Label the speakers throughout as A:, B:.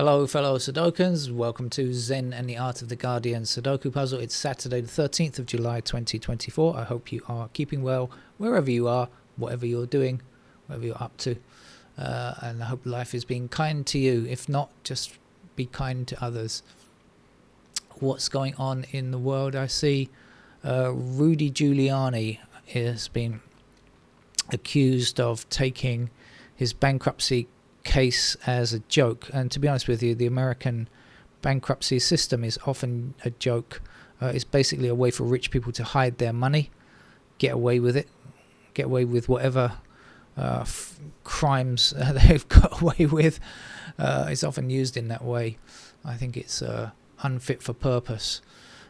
A: Hello fellow Sudokans, welcome to Zen and the Art of the Guardian Sudoku Puzzle. It's Saturday the 13th of July 2024. I hope you are keeping well wherever you are, whatever you're doing, whatever you're up to. And I hope life is being kind to you. If not, just be kind to others. What's going on in the world? I see Rudy Giuliani has been accused of taking his bankruptcy case as a joke, and to be honest with you, the American bankruptcy system is often a joke. It's basically a way for rich people to hide their money, get away with it, get away with whatever crimes they've got away with. It's often used in that way. I think it's unfit for purpose.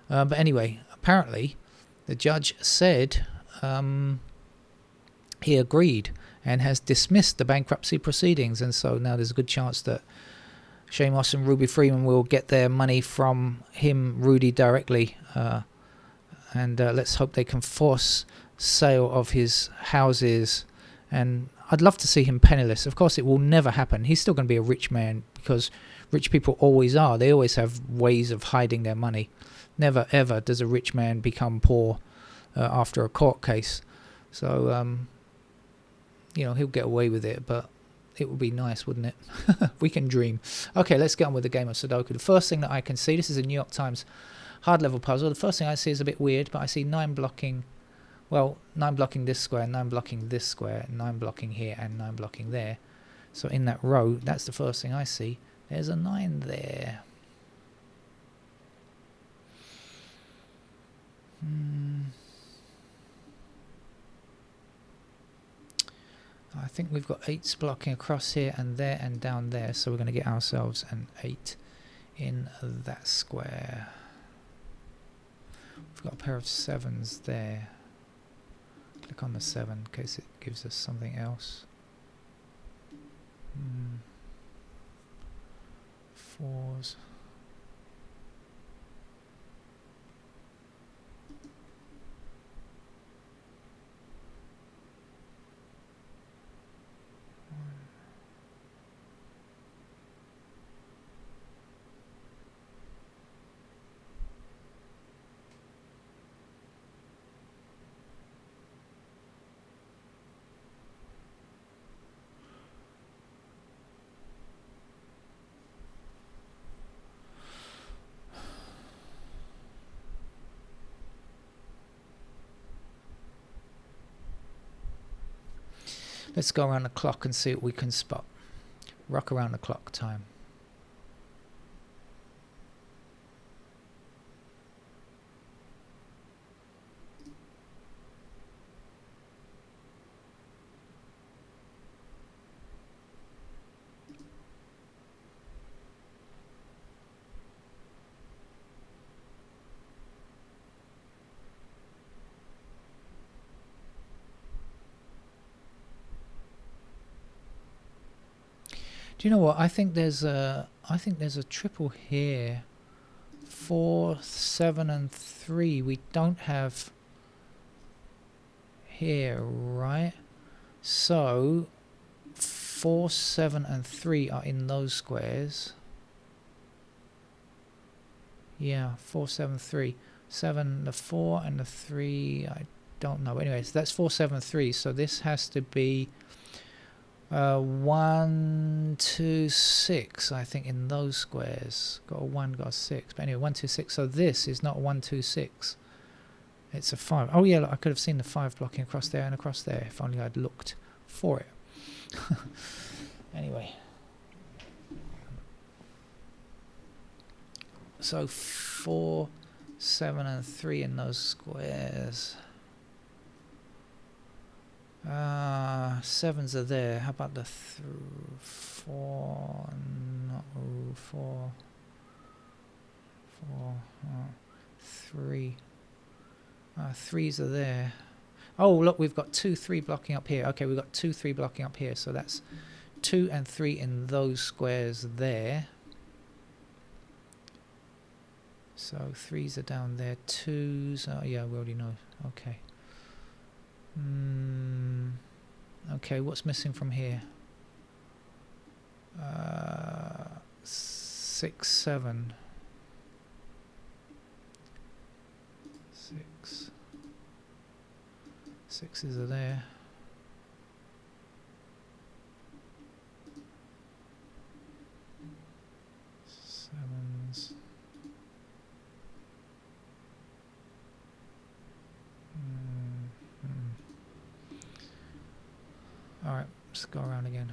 A: But anyway, apparently the judge said he agreed and has dismissed the bankruptcy proceedings, and so now there's a good chance that Shamos and Ruby Freeman will get their money from him, Rudy, directly, and let's hope they can force sale of his houses. And I'd love to see him penniless. Of course it will never happen. He's still going to be a rich man, because rich people always are. They always have ways of hiding their money. Never ever does a rich man become poor after a court case. So you know, he'll get away with it, but it would be nice, wouldn't it? We can dream. Okay, let's get on with the game of Sudoku. The first thing that I can see, this is a New York Times hard level puzzle. The first thing I see is a bit weird, but I see 9 blocking, well, 9 blocking this square, 9 blocking this square, 9 blocking here, and 9 blocking there. So in that row, that's the first thing I see. There's a 9 there. I think we've got 8s blocking across here and there and down there, so we're going to get ourselves an 8 in that square. We've got a pair of 7s there. Click on the 7 in case it gives us something else. 4s. Let's go around the clock and see what we can spot. Rock around the clock time. Do you know what? I think there's a triple here. 4, 7, and 3. We don't have here, right? So 4, 7, and 3 are in those squares. Yeah, 4, 7, 3. 7, the 4 and the 3. I don't know. Anyways, that's 4, 7, 3. So this has to be 1, 2, 6, I think, in those squares. Got a 1, got a 6. But anyway, 1, 2, 6. So this is not 1, 2, 6. It's a 5. Oh yeah, look, I could have seen the 5 blocking across there and across there if only I'd looked for it. Anyway. So 4, 7, and 3 in those squares. 7s are there. How about the 4? No, 4. 3. 3s are there. Oh, look, we've got 2, 3 blocking up here. Okay, we've got 2, 3 blocking up here. So that's 2 and 3 in those squares there. So 3s are down there. 2s. Oh, yeah, we already know. Okay. Okay, what's missing from here? 6, 7. 6. 6s are there. 7s. Alright, let's go around again.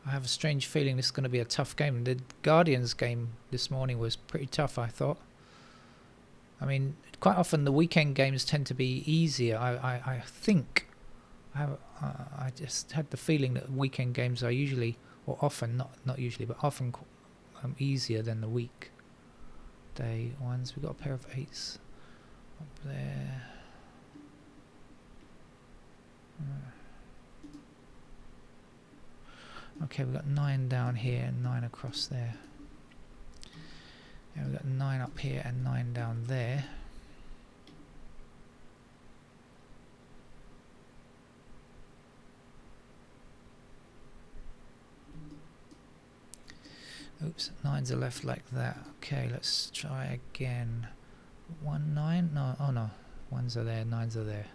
A: I have a strange feeling this is going to be a tough game. The Guardians game this morning was pretty tough, I thought. I mean, quite often the weekend games tend to be easier. I think I just had the feeling that weekend games are usually, or often, not usually, but often easier than the weekday ones. We've got a pair of 8s up there. Okay, we've got 9 down here and 9 across there. And we've got 9 up here and 9 down there. Oops, 9s are left like that. Okay, let's try again. 1, 9? No, oh no. 1s are there, 9s are there.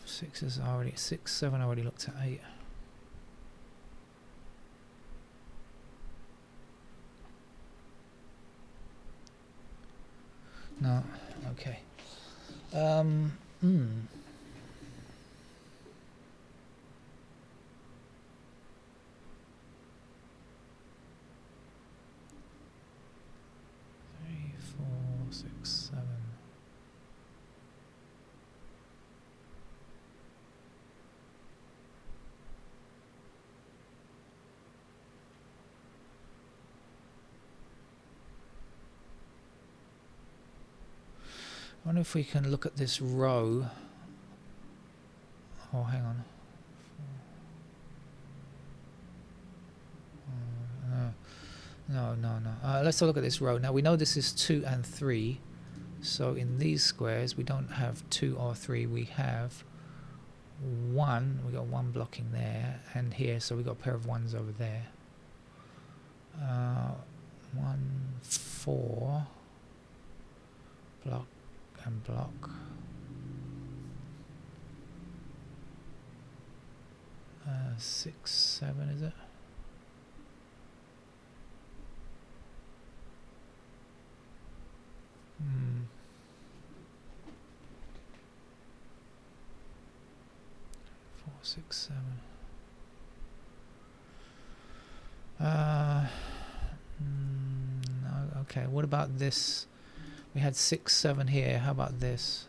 A: Sixes already 6, 7 already looked at 8. No, okay. 3, 4, 6, 7. I wonder if we can look at this row. Oh, hang on. No. Let's have a look at this row. Now we know this is 2 and 3. So in these squares we don't have 2 or 3. We have 1. We got 1 blocking there and here. So we got a pair of 1s over there. 1, 4. Block. And block. 6, 7 is it? Four, 6, 7. No, okay, what about this? We had 6, 7 here. How about this?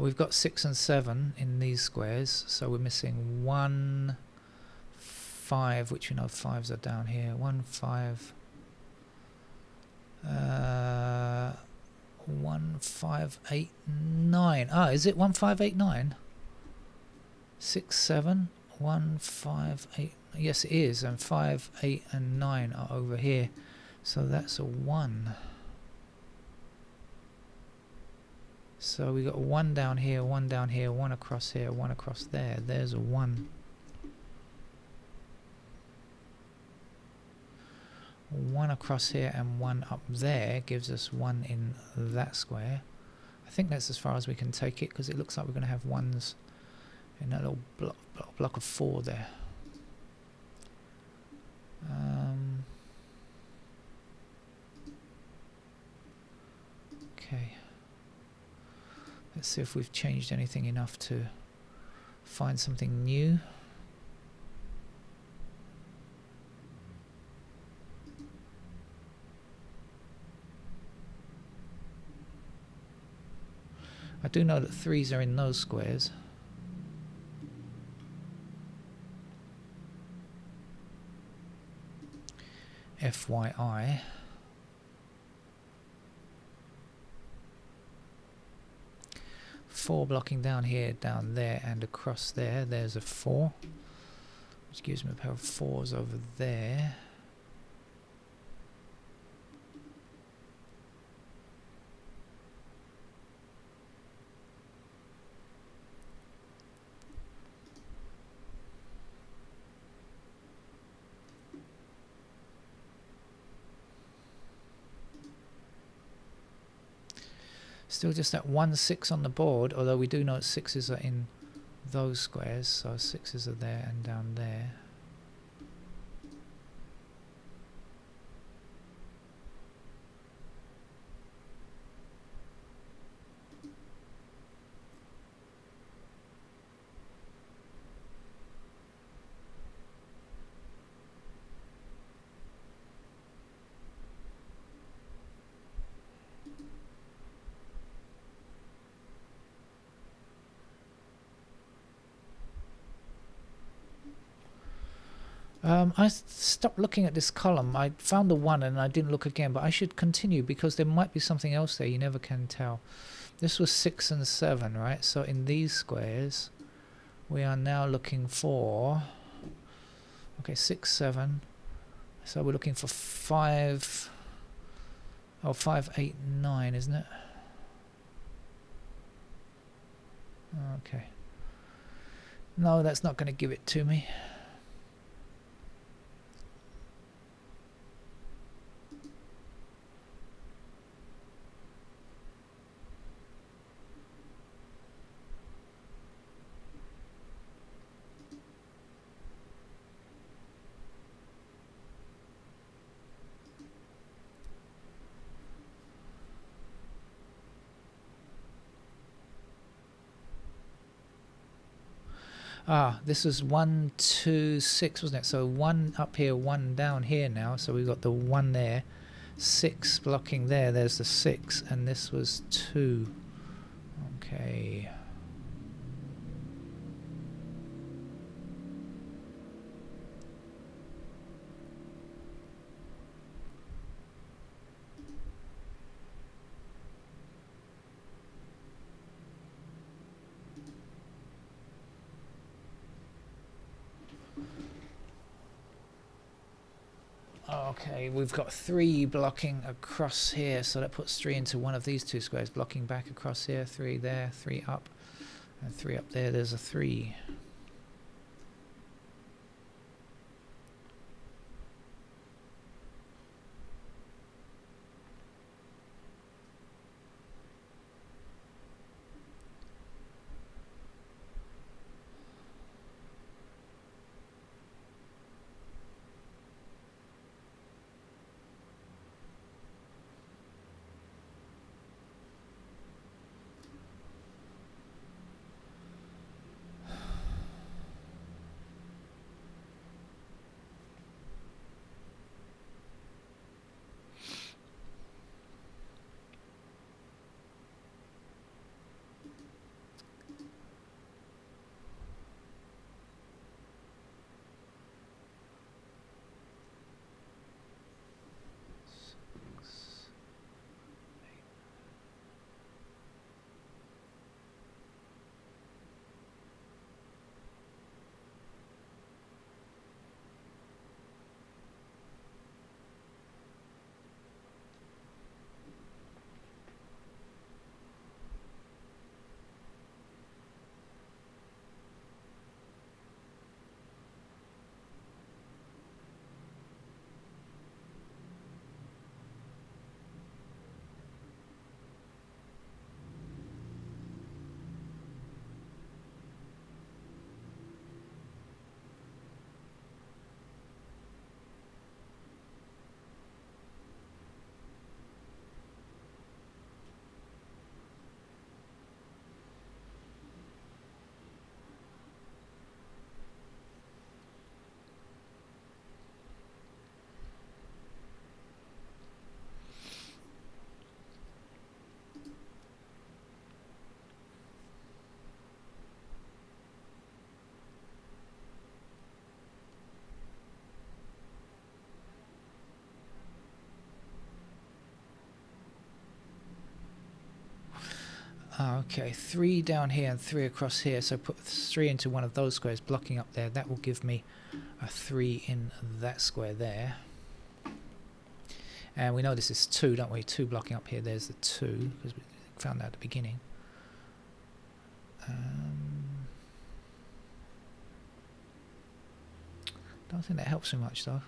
A: We've got 6 and 7 in these squares, so we're missing 1, 5, which we know 5s are down here. 1, 5. 1, 5, 8, 9. Ah, is it 1, 5, 8, 9? 6, 7. 1, 5, 8. Yes, it is. And 5, 8, and 9 are over here. So that's a 1. So we got a 1 down here, 1 down here, 1 across here, 1 across there. There's a 1. 1 across here and 1 up there gives us 1 in that square. I think that's as far as we can take it, because it looks like we're going to have 1s in that little block of 4 there. Okay. Let's see if we've changed anything enough to find something new. I do know that 3s are in those squares. FYI. Four blocking down here, down there, and across there. There's a 4, which gives me a pair of 4s over there. Still just that 1 6 on the board, although we do know 6s are in those squares, so 6s are there and down there. I stopped looking at this column. I found the 1 and I didn't look again, but I should continue because there might be something else there. You never can tell. This was 6 and 7, right? So in these squares, we are now looking for... Okay, 6, 7. So we're looking for 5... Oh, 5, 8, 9, isn't it? Okay. No, that's not going to give it to me. Ah, this was 1, 2, 6, wasn't it? So 1 up here, 1 down here now. So we've got the 1 there, 6 blocking there. There's the 6, and this was 2. Okay. Okay, we've got 3 blocking across here, so that puts 3 into one of these 2 squares, blocking back across here, 3 there, 3 up, and 3 up there. There's a 3. Okay, 3 down here and 3 across here. So put 3 into one of those squares, blocking up there. That will give me a 3 in that square there. And we know this is 2, don't we? 2 blocking up here. There's the 2, because we found that at the beginning. Don't think that helps me much, though.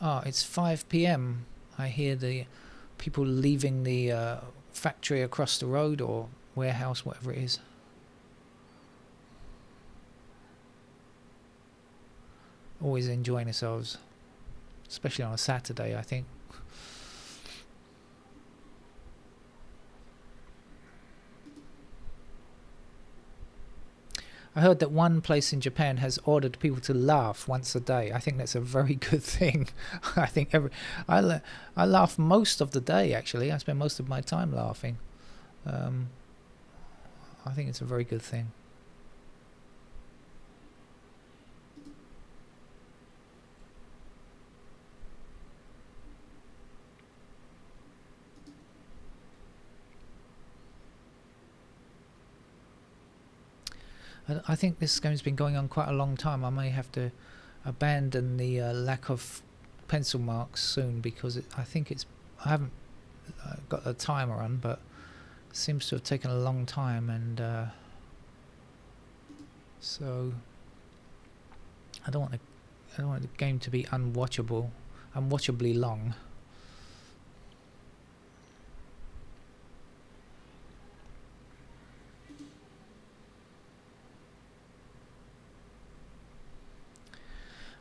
A: Oh, it's 5 p.m. I hear the people leaving the factory across the road or warehouse, whatever it is. Always enjoying ourselves, especially on a Saturday, I think. I heard that one place in Japan has ordered people to laugh once a day. I think that's a very good thing. I think I laugh most of the day, actually. I spend most of my time laughing. I think it's a very good thing. I think this game's been going on quite a long time. I may have to abandon the lack of pencil marks soon, because I haven't got a timer on, but it seems to have taken a long time, and so I don't want the game to be unwatchably long.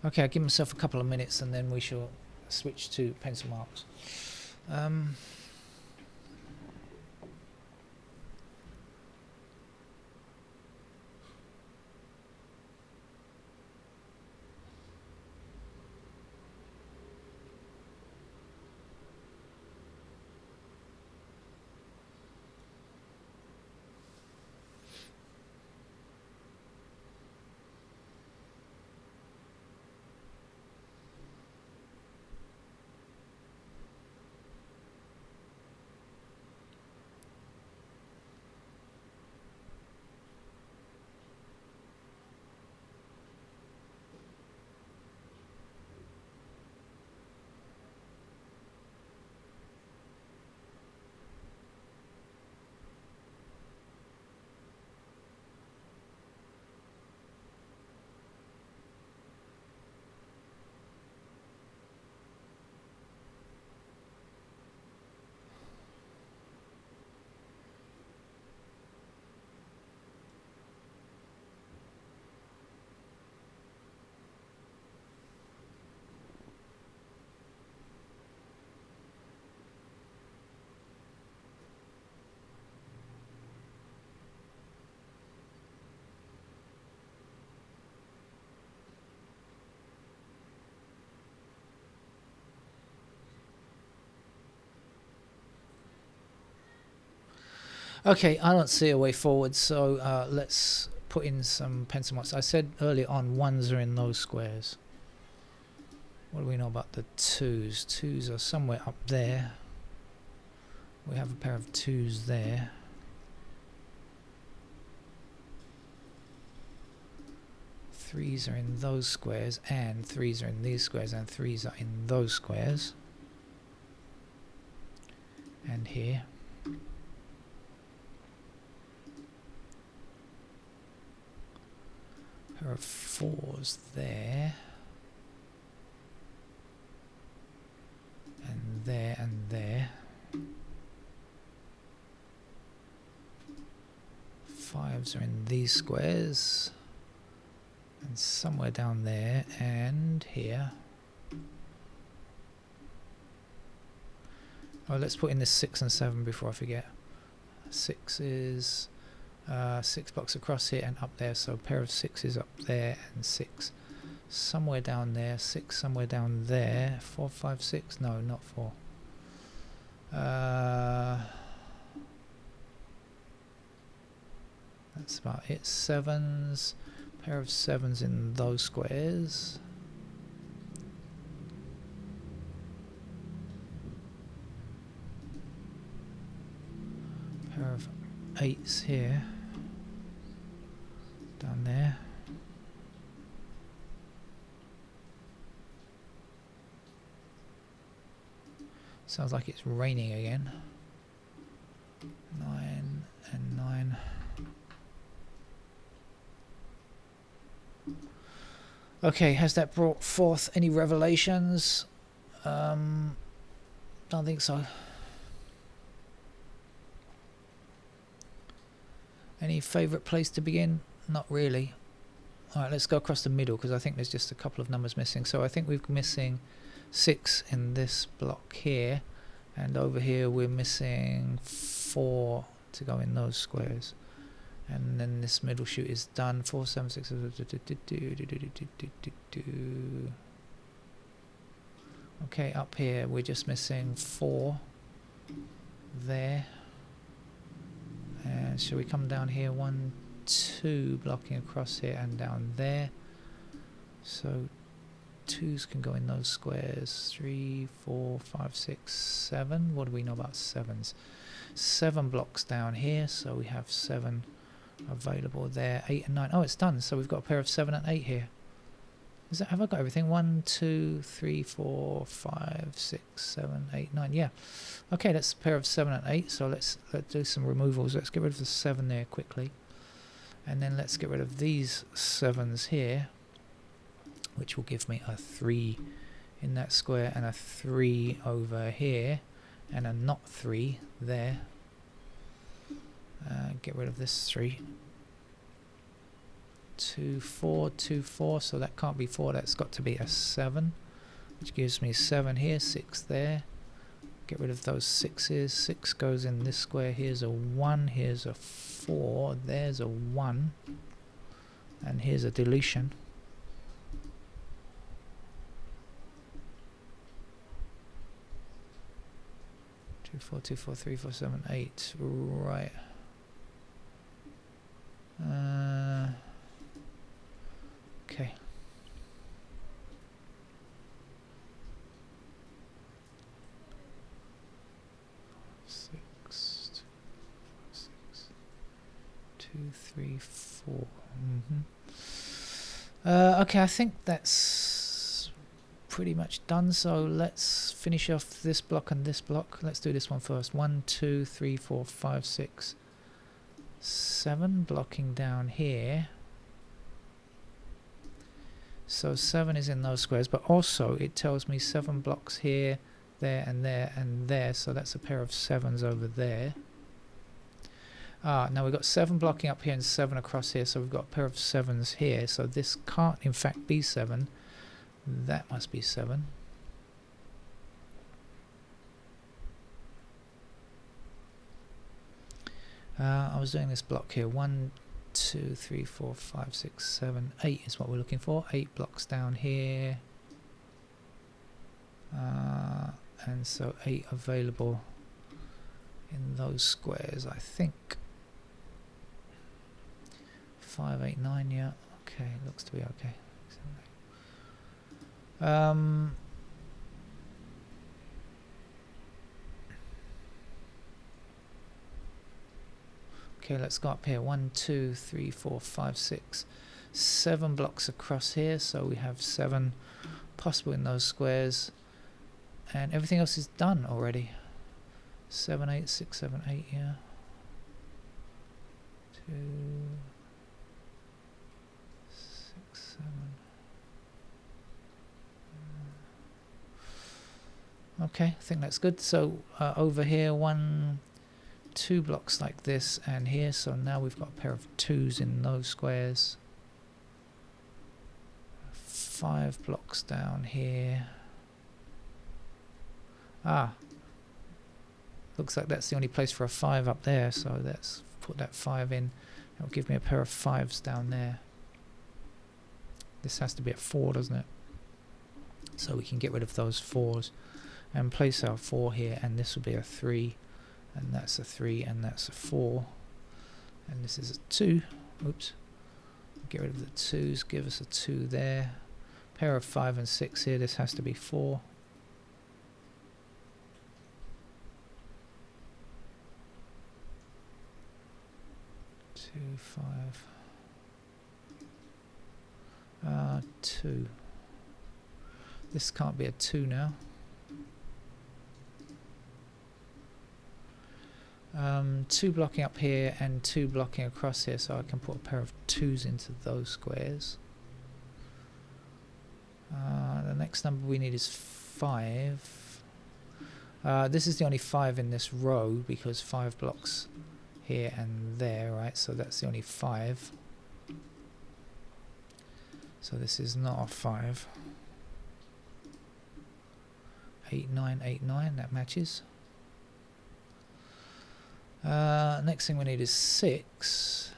A: Okay, I'll give myself a couple of minutes and then we shall switch to pencil marks. Okay, I don't see a way forward, so let's put in some pencil marks. I said earlier on 1s are in those squares. What do we know about the 2s? 2s are somewhere up there. We have a pair of 2s there. Threes are in those squares, and 3s are in these squares, and 3s are in those squares. And here. Pair of 4s there. And there and there. 5s are in these squares. And somewhere down there and here. Oh, let's put in this 6 and 7 before I forget. 6 is 6 blocks across here and up there, so a pair of 6s up there and 6 somewhere down there, 6 somewhere down there. 4, 5, 6, no, not 4. That's about it. Sevens, pair of sevens in those squares. Pair of eights here, down there. Sounds like it's raining again. 9 and 9. Okay, has that brought forth any revelations? Don't think so. Any favourite place to begin? Not really. Alright, let's go across the middle because I think there's just a couple of numbers missing. So I think we're missing 6 in this block here, and over here we're missing 4 to go in those squares. And then this middle shoot is done. 4, 7, 6. Okay, up here we're just missing 4 there. And shall we come down here? 1, 2 blocking across here and down there. So 2s can go in those squares. 3, 4, 5, 6, 7. What do we know about 7s? 7 blocks down here, so we have 7 available there. 8 and 9. Oh, it's done. So we've got a pair of 7 and 8 here. Is that, have I got everything? 1, 2, 3, 4, 5, 6, 7, 8, 9. Yeah. Okay, that's a pair of 7 and 8. So let's do some removals. Let's get rid of the 7 there quickly. And then let's get rid of these 7s here, which will give me a 3 in that square and a 3 over here and a not 3 there. Get rid of this 3. 2, 4, 2, 4, so that can't be 4, that's got to be a 7, which gives me 7 here, 6 there. Get rid of those 6s. 6 goes in this square. Here's a 1, here's a 4, there's a 1, and here's a deletion. 2, 4, 2, 4, 3, 4, 7, 8. Right. Okay. Six, 2, 3, 4. Okay, I think that's pretty much done. So let's finish off this block and this block. Let's do this one first. 1, 2, 3, 4, 5, 6, 7 blocking down here. So 7 is in those squares, but also it tells me 7 blocks here, there and there and there, so that's a pair of 7s over there. Now we've got 7 blocking up here and 7 across here, so we've got a pair of 7s here, so this can't in fact be 7, that must be 7. I was doing this block here. 1, 2, 3, 4, 5, 6, 7, 8 is what we're looking for. 8 blocks down here. And so 8 available in those squares, I think. 5, 8, 9, yeah. Okay, looks to be okay. Okay, let's go up here. 1, 2, 3, 4, 5, 6, 7 blocks across here, so we have 7 possible in those squares, and everything else is done already. 7, 8, 6, 7, 8, yeah. 2, 6, 7. Okay, I think that's good. So over here, 1, 2 blocks like this and here, so now we've got a pair of 2s in those squares. 5 blocks down here. Looks like that's the only place for a 5 up there, so let's put that 5 in. It'll give me a pair of 5s down there. This has to be a 4, doesn't it? So we can get rid of those 4s and place our 4 here, and this will be a 3, and that's a 3, and that's a 4. And this is a 2. Oops. Get rid of the 2s, give us a 2 there. Pair of 5 and 6 here, this has to be 4. 2, 5. 2. This can't be a 2 now. 2 blocking up here and 2 blocking across here, so I can put a pair of 2s into those squares. The next number we need is 5. This is the only 5 in this row because 5 blocks here and there, right? So that's the only 5. So this is not a 5. 8, 9, 8, 9, that matches. Next thing we need is 6.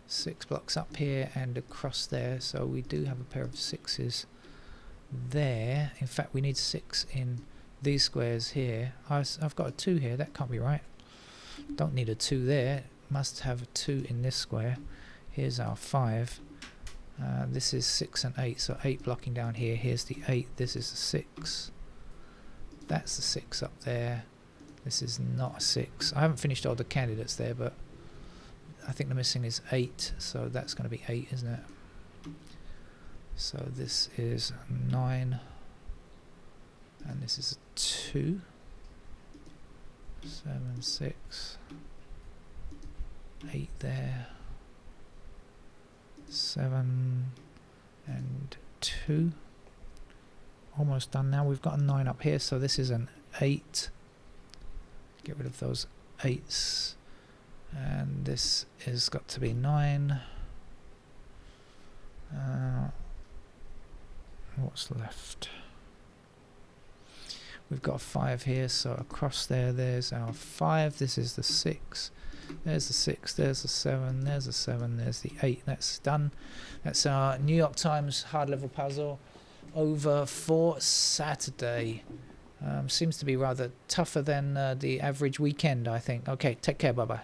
A: 6 blocks up here and across there, so we do have a pair of 6s there. In fact, we need 6 in these squares here. I've got a 2 here, that can't be right. Don't need a 2 there, must have a 2 in this square. Here's our 5. This is 6 and 8, so 8 blocking down here. Here's the 8, this is the 6. That's the 6 up there. This is not a 6. I haven't finished all the candidates there, but I think the missing is 8, so that's going to be 8, isn't it? So this is 9, and this is a 2. 7, 6, 8 there. 7 and 2. Almost done now. We've got a 9 up here, so this is an 8. Get rid of those 8s. And this has got to be 9. What's left? We've got a 5 here, so across there, there's our 5. This is the 6. There's the 6, there's the 7, there's the 7, there's the 8. That's done. That's our New York Times hard level puzzle over for Saturday. Seems to be rather tougher than the average weekend, I think. Okay, take care, bye-bye.